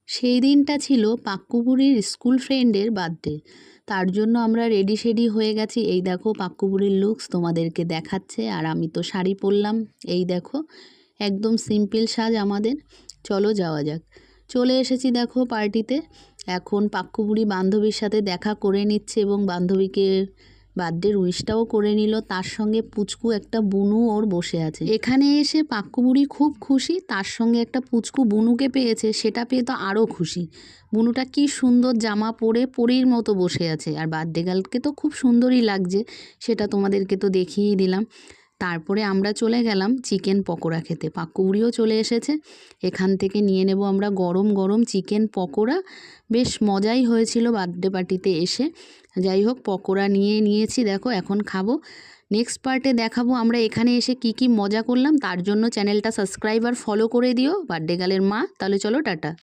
সেই দিনটা ছিল পাক্কুবুড়ির স্কুল ফ্রেন্ডের বার্থডে। তার জন্য আমরা রেডি শেডি হয়ে গেছি। এই দেখো পাক্কুবুড়ির লুকস তোমাদেরকে দেখাচ্ছে, আর আমি তো শাড়ি পরলাম। এই দেখো একদম সিম্পল সাজ আমাদের। চলো যাওয়া যাক। চলে এসেছি দেখো পার্টিতে। এখন পাক্কুবুড়ি বান্ধবীর সাথে দেখা করে নিচ্ছে এবং বান্ধবীকে বার্থডের উইশটাও করে নিল। তার সঙ্গে পুচকু একটা বুনু ওর বসে আছে। এখানে এসে পাক্কুবুড়ি খুব খুশি, তার সঙ্গে একটা পুচকু বুনুকে পেয়েছে, সেটা পেয়ে তো আরও খুশি। বুনুটা কি সুন্দর জামা পরে পরীর মতো বসে আছে, আর বার্থডে গার্লকে তো খুব সুন্দরই লাগছে, সেটা তোমাদেরকে তো দেখিয়েই দিলাম। তারপরে আমরা চলে গেলাম চিকেন পকোড়া খেতে। পাক্কুবুড়িও চলে এসেছে। এখান থেকে নিয়ে নেব আমরা গরম গরম চিকেন পকোড়া। বেশ মজাই হয়েছিল বার্থডে পার্টিতে এসে। যাই হোক, পকোড়া নিয়ে নিয়েছি, দেখো এখন খাবো। নেক্সট পার্টে দেখাবো আমরা এখানে এসে কি কি মজা করলাম। তার জন্য চ্যানেলটা সাবস্ক্রাইব আর ফলো করে দিও বার্থডে গার্লের মা। তাহলে চলো টাটা।